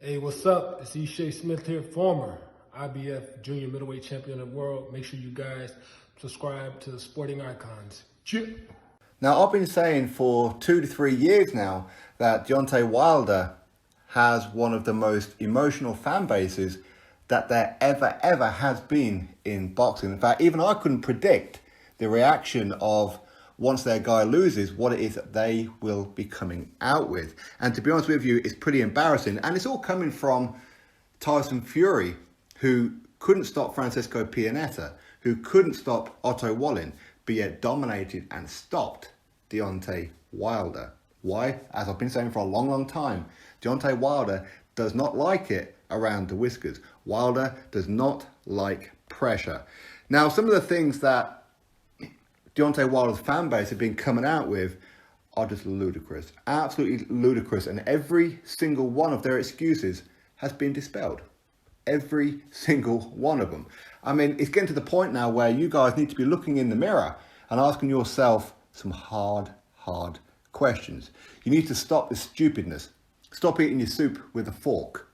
Hey, what's up? It's E. Smith here, former IBF junior middleweight champion of the world. Make sure you guys subscribe to the Sporting Icons. Cheers. Now, I've been saying for 2 to 3 years now that Deontay Wilder has one of the most emotional fan bases that there ever has been in boxing. In fact, even I couldn't predict the reaction of, once their guy loses, what it is that they will be coming out with. And to be honest with you, it's pretty embarrassing. And it's all coming from Tyson Fury, who couldn't stop Francisco Pianeta, who couldn't stop Otto Wallin, but yet dominated and stopped Deontay Wilder. Why? As I've been saying for a long time, Deontay Wilder does not like it around the whiskers. Wilder does not like pressure. Now, some of the things that Deontay Wilder's fan base have been coming out with are just ludicrous, absolutely ludicrous, and every single one of their excuses has been dispelled. Every single one of them. I mean, it's getting to the point now where you guys need to be looking in the mirror and asking yourself some hard questions. You need to stop this stupidness. Stop eating your soup with a fork.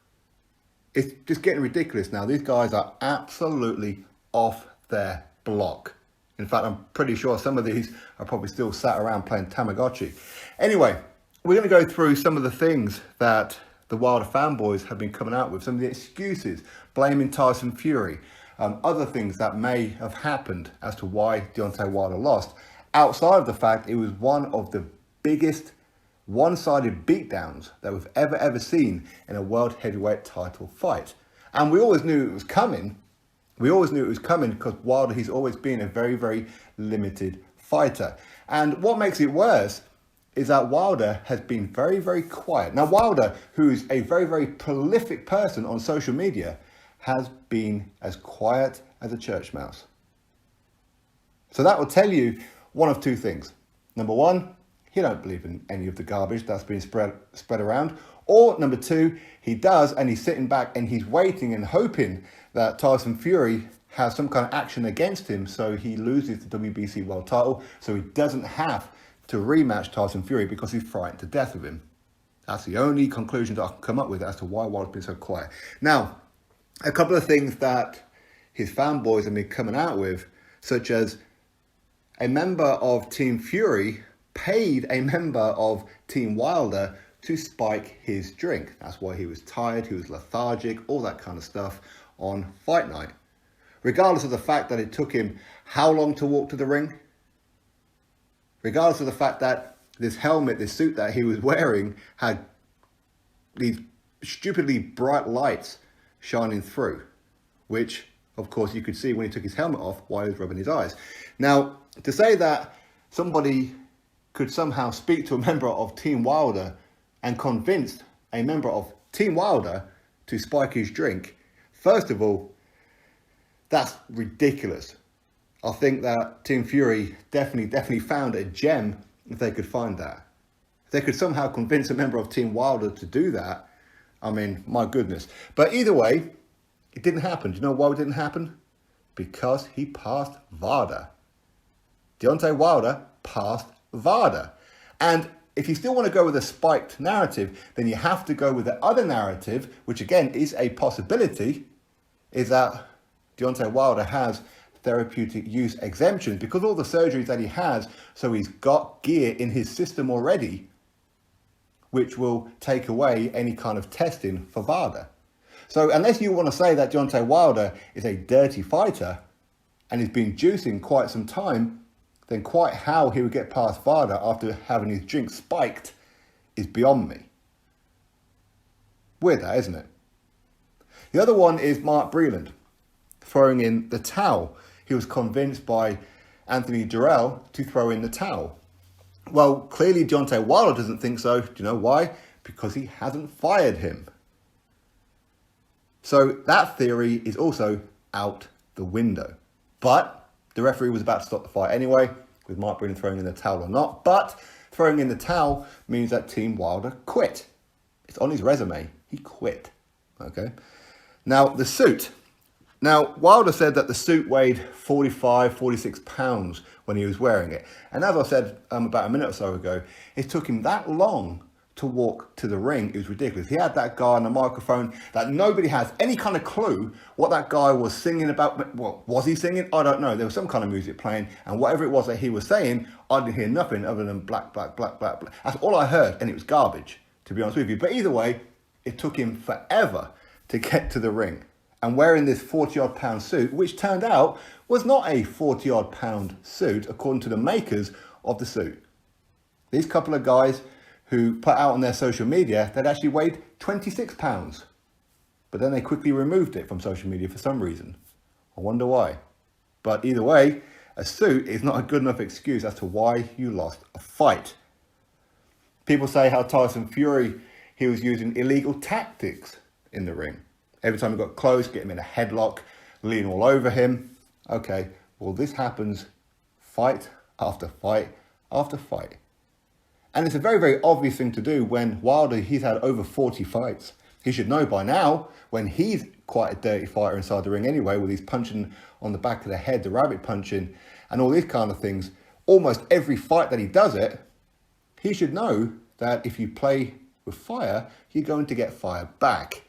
It's just getting ridiculous now. These guys are absolutely off their block. In fact, I'm pretty sure some of these are probably still sat around playing Tamagotchi. Anyway, we're going to go through some of the things that the Wilder fanboys have been coming out with, some of the excuses, blaming Tyson Fury, other things that may have happened as to why Deontay Wilder lost, outside of the fact it was one of the biggest one-sided beatdowns that we've ever seen in a world heavyweight title fight. And we always knew it was coming. We always knew it was coming because Wilder, he's always been a very limited fighter. And what makes it worse is that Wilder has been very quiet. Now, Wilder, who's a very prolific person on social media, has been as quiet as a church mouse. So that will tell you one of two things. Number one, he don't believe in any of the garbage that's been spread around. Or number two, he does, and he's sitting back and he's waiting and hoping that Tyson Fury has some kind of action against him so he loses the WBC world title, so he doesn't have to rematch Tyson Fury because he's frightened to death of him. That's the only conclusion that I can come up with as to why Wilder's been so quiet. Now, a couple of things that his fanboys have been coming out with, such as a member of Team Fury paid a member of Team Wilder to spike his drink. That's why he was tired, he was lethargic, all that kind of stuff on fight night. Regardless of the fact that it took him how long to walk to the ring, regardless of the fact that this helmet, this suit that he was wearing had these stupidly bright lights shining through, which of course you could see when he took his helmet off while he was rubbing his eyes. Now, to say that somebody could somehow speak to a member of Team Wilder and convince a member of Team Wilder to spike his drink, first of all, that's ridiculous. I think that Team Fury definitely found a gem if they could find that. If they could somehow convince a member of Team Wilder to do that, I mean, my goodness. But either way, it didn't happen. Do you know why it didn't happen? Because he passed Wilder. Deontay Wilder passed Wilder. And if you still want to go with a spiked narrative, then you have to go with the other narrative, which again is a possibility, is that Deontay Wilder has therapeutic use exemptions because all the surgeries that he has, so he's got gear in his system already, which will take away any kind of testing for Wilder. So unless you want to say that Deontay Wilder is a dirty fighter and he's been juicing quite some time, then quite how he would get past Wilder after having his drink spiked is beyond me. Weird that, isn't it? The other one is Mark Breland throwing in the towel. He was convinced by Anthony Durrell to throw in the towel. Well, clearly Deontay Wilder doesn't think so. Do you know why? Because he hasn't fired him. So that theory is also out the window. But the referee was about to stop the fight anyway, with Mark Breland throwing in the towel or not. But throwing in the towel means that Team Wilder quit. It's on his resume. He quit. Okay. Now, the suit. Now, Wilder said that the suit weighed 46 pounds when he was wearing it. And as I said about a minute or so ago, it took him that long to walk to the ring. It was ridiculous. He had that guy on the microphone that nobody has any kind of clue what that guy was singing about. What was he singing? I don't know. There was some kind of music playing, and whatever it was that he was saying, I didn't hear nothing other than black, black, black, black, black. That's all I heard, and it was garbage, to be honest with you. But either way, it took him forever to get to the ring. And wearing this 40-odd pound suit, which turned out was not a 40-odd pound suit, according to the makers of the suit. These couple of guys who put out on their social media that actually weighed 26 pounds. But then they quickly removed it from social media for some reason. I wonder why. But either way, a suit is not a good enough excuse as to why you lost a fight. People say how Tyson Fury, he was using illegal tactics in the ring. Every time he got close, get him in a headlock, lean all over him. Okay, well this happens fight after fight after fight. And it's a very, very obvious thing to do when Wilder, he's had over 40 fights. He should know by now, when he's quite a dirty fighter inside the ring anyway, with his punching on the back of the head, the rabbit punching, and all these kind of things, almost every fight that he does it, he should know that if you play with fire, you're going to get fire back.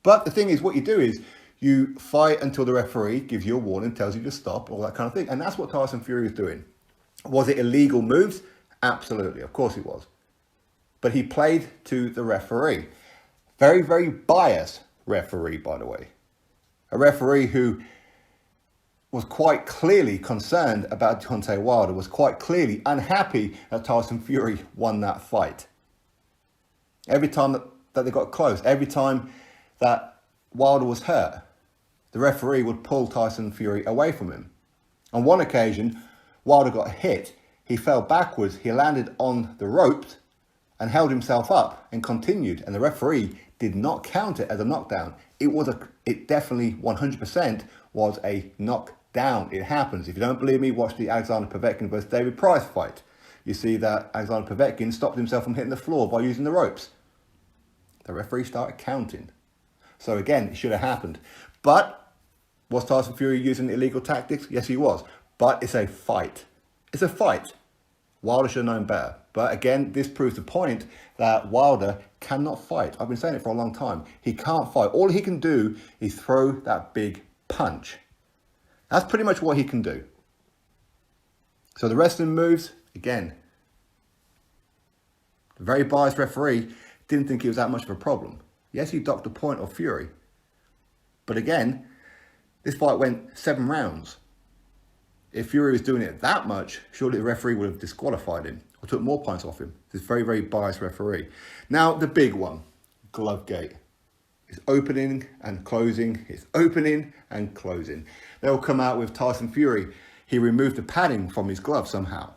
But the thing is, what you do is you fight until the referee gives you a warning, tells you to stop, all that kind of thing. And that's what Tyson Fury was doing. Was it illegal moves? Absolutely. Of course it was. But he played to the referee. Very, very biased referee, by the way. A referee who was quite clearly concerned about Deontay Wilder, was quite clearly unhappy that Tyson Fury won that fight. Every time that they got close, every time that Wilder was hurt, the referee would pull Tyson Fury away from him. On one occasion, Wilder got hit. He fell backwards. He landed on the ropes and held himself up and continued. And the referee did not count it as a knockdown. It definitely 100% was a knockdown. It happens. If you don't believe me, watch the Alexander Povetkin versus David Price fight. You see that Alexander Povetkin stopped himself from hitting the floor by using the ropes. The referee started counting. So again, it should have happened. But was Tyson Fury using illegal tactics? Yes, he was. But it's a fight. It's a fight. Wilder should have known better. But again, this proves the point that Wilder cannot fight. I've been saying it for a long time. He can't fight. All he can do is throw that big punch. That's pretty much what he can do. So the wrestling moves, again, the very biased referee didn't think it was that much of a problem. Yes, he docked a point of Fury. But again, this fight went 7 rounds. If Fury was doing it that much, surely the referee would have disqualified him or took more points off him. This very, very biased referee. Now, the big one, Glovegate. It's opening and closing. It's opening and closing. They'll come out with Tyson Fury. He removed the padding from his glove somehow.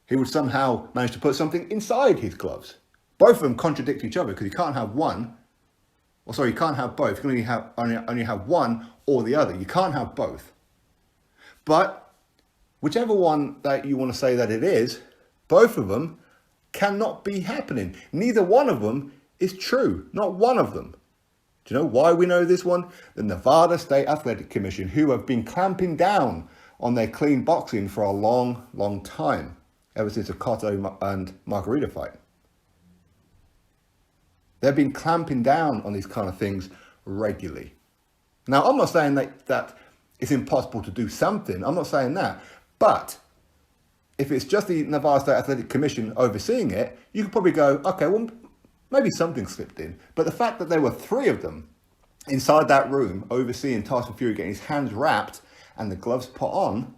He would somehow manage to put something inside his gloves. Both of them contradict each other because you can't have one. You can't have both. You can only have one or the other. You can't have both. But whichever one that you want to say that it is, both of them cannot be happening. Neither one of them is true. Not one of them. Do you know why we know this one? The Nevada State Athletic Commission, who have been clamping down on their clean boxing for a long, long time. Ever since the Cotto and Margarita fight. They've been clamping down on these kind of things regularly. Now, I'm not saying that it's impossible to do something. I'm not saying that. But if it's just the Nevada State Athletic Commission overseeing it, you could probably go, okay, well, maybe something slipped in. But the fact that there were 3 of them inside that room overseeing Tyson Fury getting his hands wrapped and the gloves put on,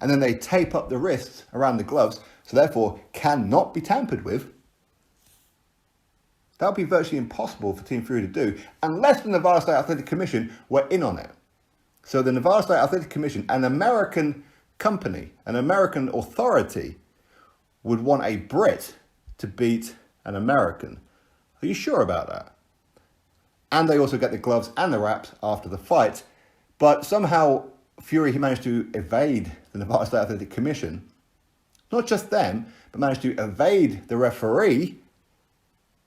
and then they tape up the wrists around the gloves, so therefore cannot be tampered with, that would be virtually impossible for Team Fury to do unless the Nevada State Athletic Commission were in on it. So the Nevada State Athletic Commission, an American company, an American authority, would want a Brit to beat an American. Are you sure about that? And they also get the gloves and the wraps after the fight. But somehow Fury, he managed to evade the Nevada State Athletic Commission. Not just them, but managed to evade the referee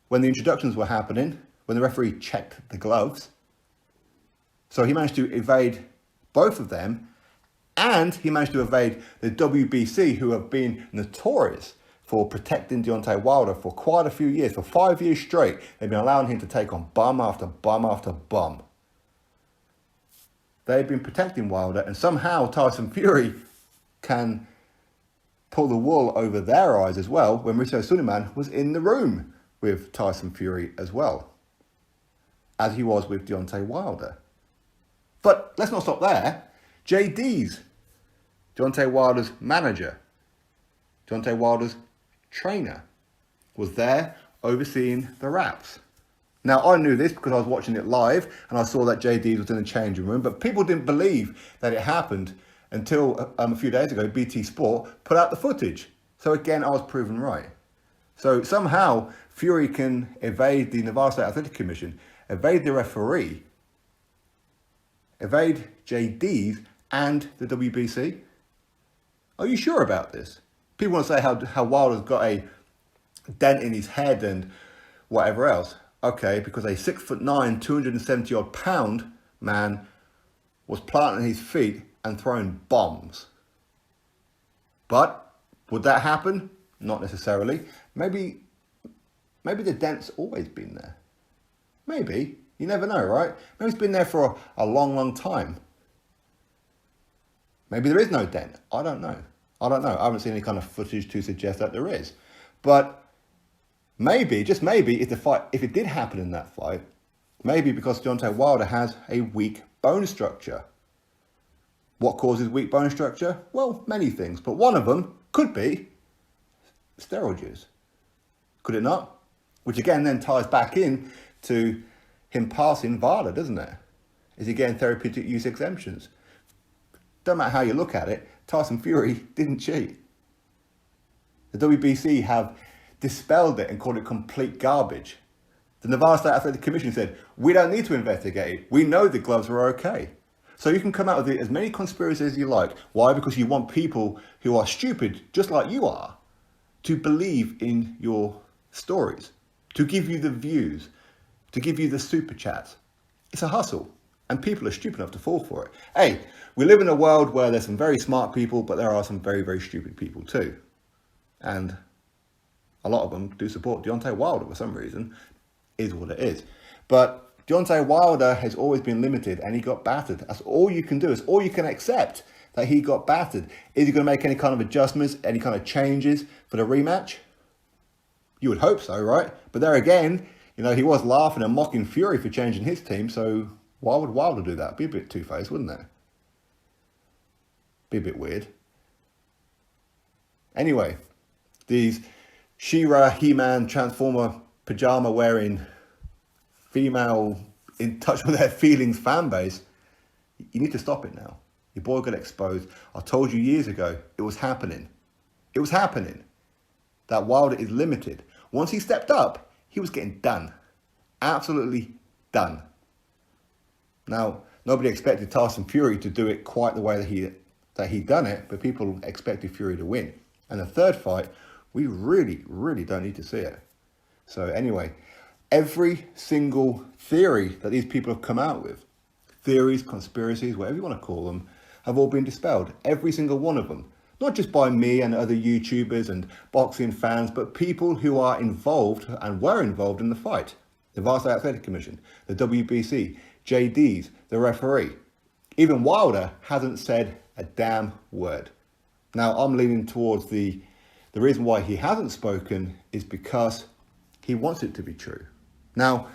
when the introductions were happening, when the referee checked the gloves. So he managed to evade both of them, and he managed to evade the WBC, who have been notorious for protecting Deontay Wilder for quite a few years. For 5 years straight, they've been allowing him to take on bum after bum after bum. They've been protecting Wilder, and somehow Tyson Fury can pull the wool over their eyes as well when Mauricio Sulaimán was in the room with Tyson Fury as well, as he was with Deontay Wilder. But let's not stop there. JD's, Deontay Wilder's manager, Deontay Wilder's trainer, was there overseeing the raps. Now, I knew this because I was watching it live and I saw that JD was in the changing room, but people didn't believe that it happened until a few days ago, BT Sport put out the footage. So again, I was proven right. So somehow Fury can evade the Nevada State Athletic Commission, evade the referee, evade JD's and the WBC. Are you sure about this? People want to say how Wilder's got a dent in his head and whatever else. Okay, because a 6'9", 270 odd pound man was planting his feet and throwing bombs. But would that happen? Not necessarily. Maybe the dent's always been there. Maybe. You never know, right? Maybe it's been there for a long, long time. Maybe there is no dent. I don't know. I haven't seen any kind of footage to suggest that there is. But maybe, just maybe, if it did happen in that fight, maybe because Deontay Wilder has a weak bone structure. What causes weak bone structure? Well, many things, but one of them could be steroid use. Could it not? Which again then ties back in to him passing VADA, doesn't it? Is he getting therapeutic use exemptions? Don't matter how you look at it, Tyson Fury didn't cheat. The WBC have dispelled it and called it complete garbage. The Nevada State Athletic Commission said, we don't need to investigate it. We know the gloves were okay. So you can come out with as many conspiracies as you like. Why? Because you want people who are stupid, just like you are, to believe in your stories, to give you the views, to give you the super chats. It's a hustle, and people are stupid enough to fall for it. Hey, we live in a world where there's some very smart people, but there are some very, very stupid people too. And a lot of them do support Deontay Wilder for some reason, is what it is. But Deontay Wilder has always been limited and he got battered. That's all you can do. It's all you can accept, that he got battered. Is he going to make any kind of adjustments, any kind of changes for the rematch? You would hope so, right? But there again, he was laughing and mocking Fury for changing his team, so why would Wilder do that? Be a bit two-faced, wouldn't it? Be a bit weird. Anyway, these She-Ra, He-Man, Transformer, pajama wearing, female in touch with their feelings fan base, you need to stop it now. Your boy got exposed. I told you years ago, it was happening. It was happening. That Wilder is limited. Once he stepped up, he was getting done. Absolutely done. Now, nobody expected Tyson Fury to do it quite the way that he done it, but people expected Fury to win. And the third fight, we really, really don't need to see it. So anyway, every single theory that these people have come out with, theories, conspiracies, whatever you want to call them, have all been dispelled. Every single one of them. Not just by me and other YouTubers and boxing fans, but people who are involved and were involved in the fight. The Nevada State Athletic Commission, the WBC, JD's, the referee. Even Wilder hasn't said a damn word. Now, I'm leaning towards the reason why he hasn't spoken is because he wants it to be true. Now,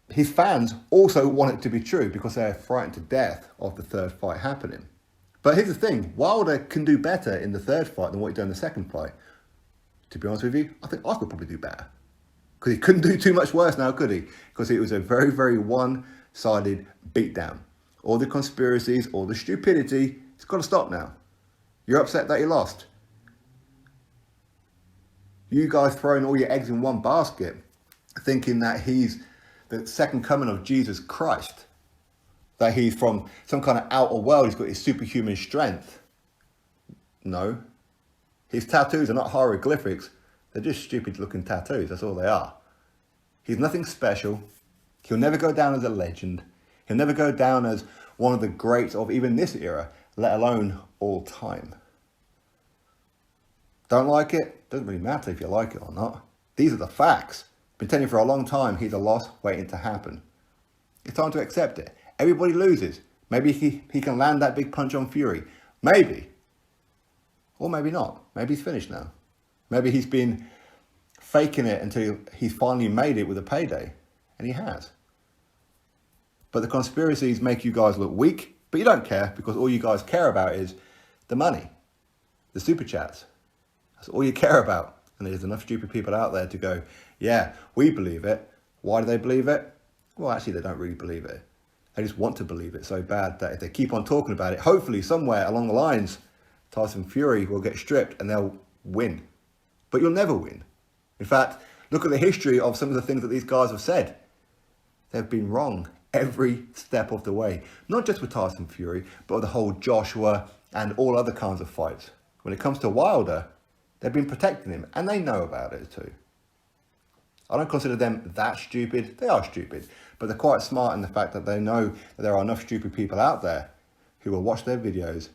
his fans also want it to be true because they're frightened to death of the third fight happening. But here's the thing, Wilder can do better in the third fight than what he did in the second fight. To be honest with you, I think I could probably do better. Because he couldn't do too much worse now, could he? Because it was a very, very one-sided beatdown. All the conspiracies, all the stupidity, it's got to stop now. You're upset that you lost. You guys throwing all your eggs in one basket, thinking that he's the second coming of Jesus Christ. That he's from some kind of outer world, he's got his superhuman strength. No. His tattoos are not hieroglyphics, they're just stupid looking tattoos, that's all they are. He's nothing special, he'll never go down as a legend, he'll never go down as one of the greats of even this era, let alone all time. Don't like it? Doesn't really matter if you like it or not. These are the facts. Been telling you for a long time, he's a loss waiting to happen. It's time to accept it. Everybody loses. Maybe he can land that big punch on Fury. Maybe. Or maybe not. Maybe he's finished now. Maybe he's been faking it until he's finally made it with a payday. And he has. But the conspiracies make you guys look weak, but you don't care because all you guys care about is the money, the super chats. That's all you care about. And there's enough stupid people out there to go, yeah, we believe it. Why do they believe it? Well, actually, they don't really believe it. They just want to believe it so bad that if they keep on talking about it, hopefully somewhere along the lines, Tyson Fury will get stripped and they'll win. But you'll never win. In fact, look at the history of some of the things that these guys have said. They've been wrong every step of the way. Not just with Tyson Fury, but with the whole Joshua and all other kinds of fights. When it comes to Wilder, they've been protecting him and they know about it too. I don't consider them that stupid. They are stupid, but they're quite smart in the fact that they know that there are enough stupid people out there who will watch their videos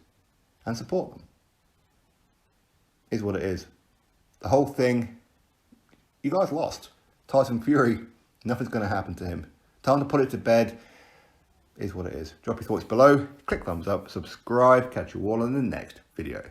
and support them. Is what it is. The whole thing, you guys lost. Tyson Fury, nothing's going to happen to him. Time to put it to bed. Is what it is. Drop your thoughts below. Click thumbs up. Subscribe. Catch you all in the next video.